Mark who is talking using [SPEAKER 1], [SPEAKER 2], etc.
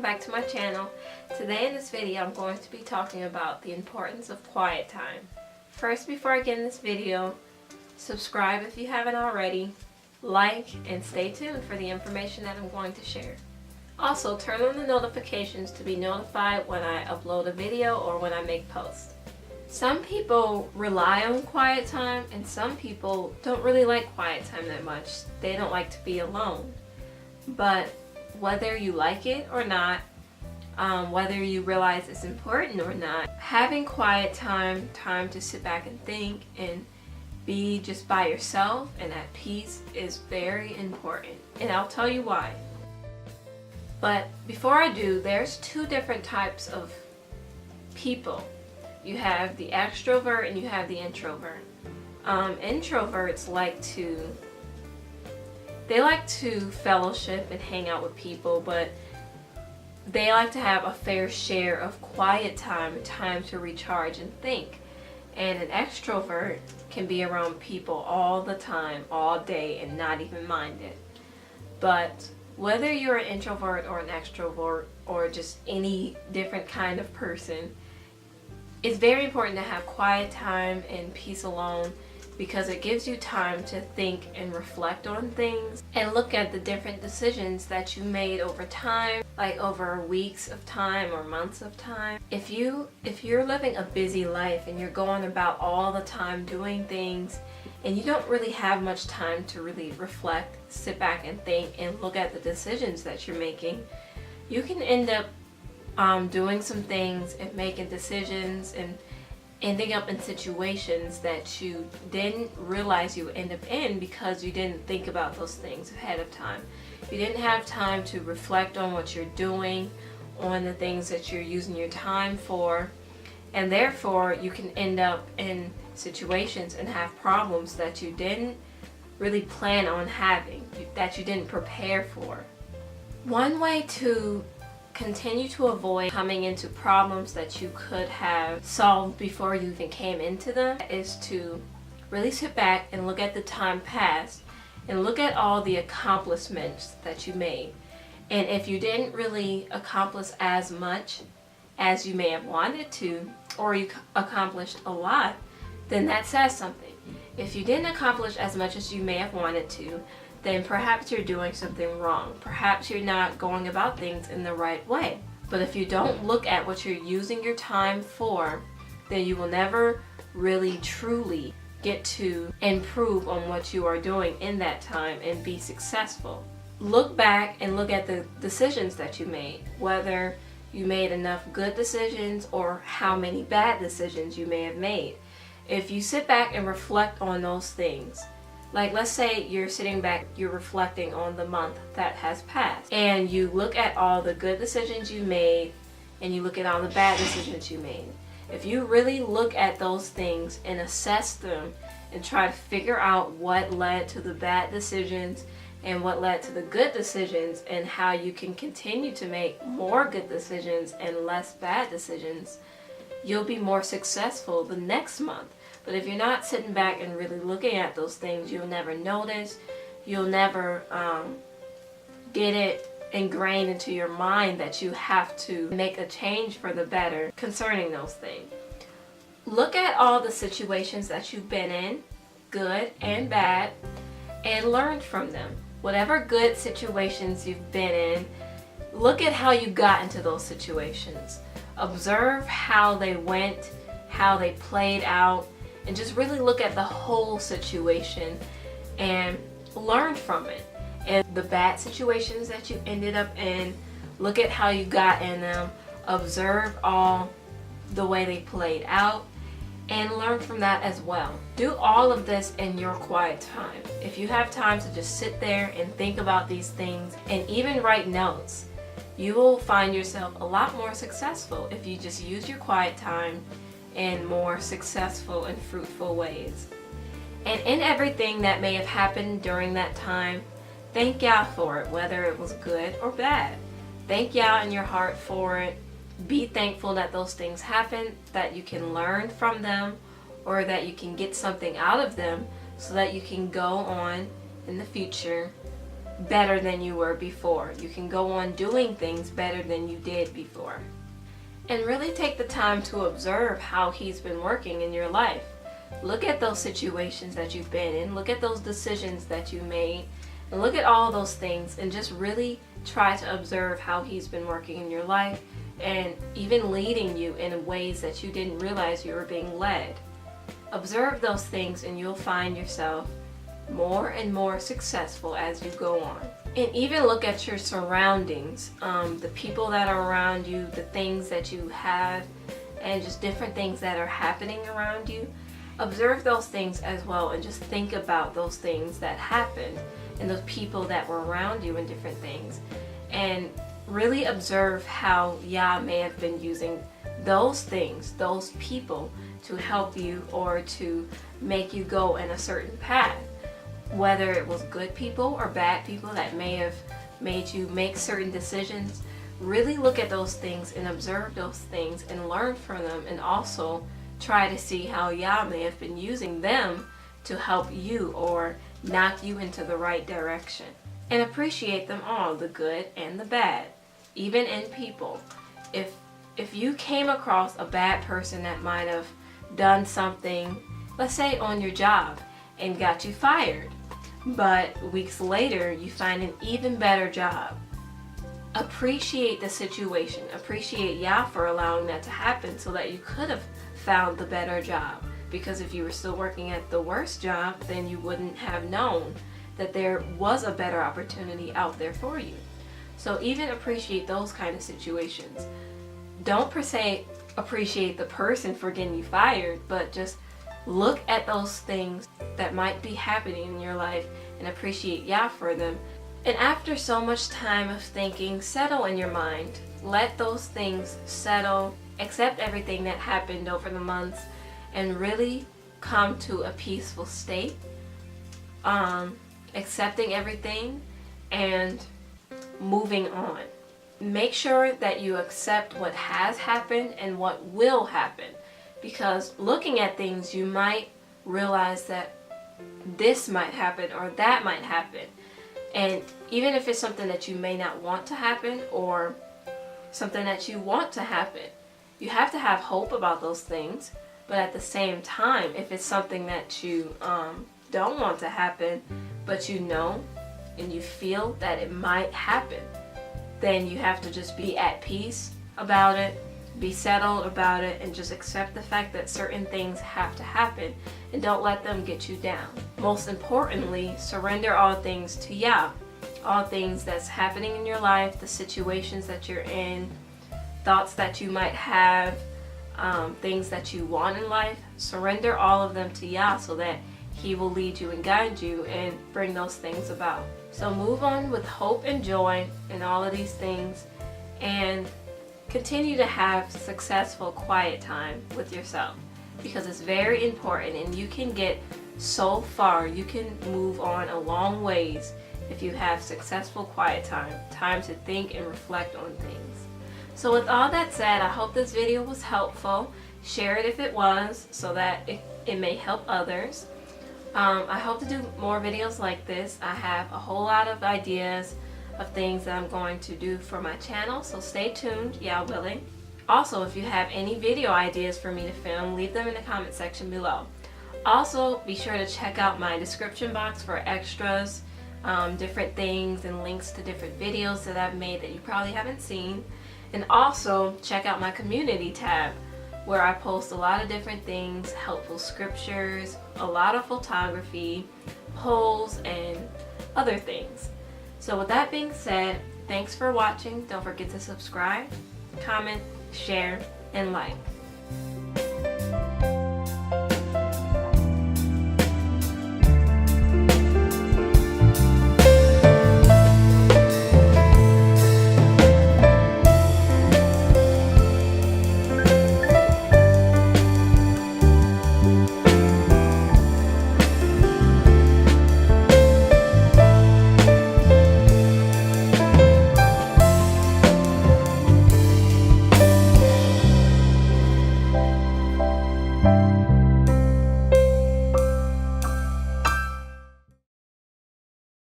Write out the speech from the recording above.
[SPEAKER 1] back to my channel. Today in this video I'm going to be talking about the importance of quiet time. First, before I get in this video, subscribe if you haven't already, like, and stay tuned for the information that I'm going to share. Also, turn on the notifications to be notified when I upload a video or when I make posts. Some people rely on quiet time and some people don't really like quiet time that much. They don't like to be alone. But whether you like it or not, whether you realize it's important or not, having quiet time to sit back and think and be just by yourself and at peace is very important. And I'll tell you why. But before I do, there's two different types of people. You have the extrovert and you have the introvert. Introverts like to fellowship and hang out with people, but they like to have a fair share of quiet time to recharge and think. And an extrovert can be around people all the time, all day, and not even mind it. But whether you're an introvert or an extrovert or just any different kind of person, it's very important to have quiet time and peace alone, because it gives you time to think and reflect on things and look at the different decisions that you made over time, like over weeks of time or months of time. If you're living a busy life and you're going about all the time doing things and you don't really have much time to really reflect, sit back and think and look at the decisions that you're making, you can end up doing some things and making decisions and ending up in situations that you didn't realize you would end up in because you didn't think about those things ahead of time. You didn't have time to reflect on what you're doing, on the things that you're using your time for, and therefore you can end up in situations and have problems that you didn't really plan on having, that you didn't prepare for. One way to continue to avoid coming into problems that you could have solved before you even came into them is to really sit back and look at the time past and look at all the accomplishments that you made. And if you didn't really accomplish as much as you may have wanted to, or you accomplished a lot, then that says something. If you didn't accomplish as much as you may have wanted to, then perhaps you're doing something wrong. Perhaps you're not going about things in the right way. But if you don't look at what you're using your time for, then you will never really truly get to improve on what you are doing in that time and be successful. Look back and look at the decisions that you made, whether you made enough good decisions or how many bad decisions you may have made. If you sit back and reflect on those things, like let's say you're sitting back, you're reflecting on the month that has passed, and you look at all the good decisions you made and you look at all the bad decisions you made. If you really look at those things and assess them and try to figure out what led to the bad decisions and what led to the good decisions and how you can continue to make more good decisions and less bad decisions, you'll be more successful the next month. But if you're not sitting back and really looking at those things, you'll never notice, you'll never get it ingrained into your mind that you have to make a change for the better concerning those things. Look at all the situations that you've been in, good and bad, and learn from them. Whatever good situations you've been in, look at how you got into those situations. Observe how they went, how they played out, and just really look at the whole situation and learn from it. And the bad situations that you ended up in, look at how you got in them, observe all the way they played out, and learn from that as well. Do all of this in your quiet time. If you have time to just sit there and think about these things and even write notes, you will find yourself a lot more successful if you just use your quiet time in more successful and fruitful ways. And in everything that may have happened during that time, thank Yah for it, whether it was good or bad. Thank Yah in your heart for it. Be thankful that those things happened, that you can learn from them, or that you can get something out of them so that you can go on in the future better than you were before. You can go on doing things better than you did before. And really take the time to observe how He's been working in your life. Look at those situations that you've been in. Look at those decisions that you made. And look at all those things and just really try to observe how He's been working in your life and even leading you in ways that you didn't realize you were being led. Observe those things and you'll find yourself more and more successful as you go on. And even look at your surroundings, the people that are around you, the things that you have, and just different things that are happening around you. Observe those things as well and just think about those things that happened and those people that were around you and different things. And really observe how Yah may have been using those things, those people, to help you or to make you go in a certain path. Whether it was good people or bad people that may have made you make certain decisions, really look at those things and observe those things and learn from them, and also try to see how Yah may have been using them to help you or knock you into the right direction. And appreciate them all, the good and the bad, even in people. If you came across a bad person that might have done something, let's say on your job, and got you fired, but weeks later you find an even better job, appreciate the situation. Appreciate Yah for allowing that to happen so that you could have found the better job. Because if you were still working at the worst job, then you wouldn't have known that there was a better opportunity out there for you. So even appreciate those kind of situations. Don't per se appreciate the person for getting you fired, but just look at those things that might be happening in your life and appreciate Yah for them. And after so much time of thinking, settle in your mind. Let those things settle. Accept everything that happened over the months and really come to a peaceful state. Accepting everything and moving on. Make sure that you accept what has happened and what will happen. Because looking at things, you might realize that this might happen or that might happen. And even if it's something that you may not want to happen or something that you want to happen, you have to have hope about those things. But at the same time, if it's something that you don't want to happen, but you know and you feel that it might happen, then you have to just be at peace about it, be settled about it, and just accept the fact that certain things have to happen and don't let them get you down. Most importantly, surrender all things to Yah. All things that's happening in your life, the situations that you're in, thoughts that you might have, things that you want in life, surrender all of them to Yah so that He will lead you and guide you and bring those things about. So move on with hope and joy in all of these things, and continue to have successful quiet time with yourself, because it's very important and you can get so far. You can move on a long ways if you have successful quiet time to think and reflect on things. So with all that said, I hope this video was helpful. Share it if it was, so that it may help others. I hope to do more videos like this. I have a whole lot of ideas of things that I'm going to do for my channel, so stay tuned, Yah willing. Also, if you have any video ideas for me to film, leave them in the comment section below. Also, be sure to check out my description box for extras, different things and links to different videos that I've made that you probably haven't seen. And also, check out my community tab, where I post a lot of different things, helpful scriptures, a lot of photography, polls, and other things. So with that being said, thanks for watching. Don't forget to subscribe, comment, share, and like.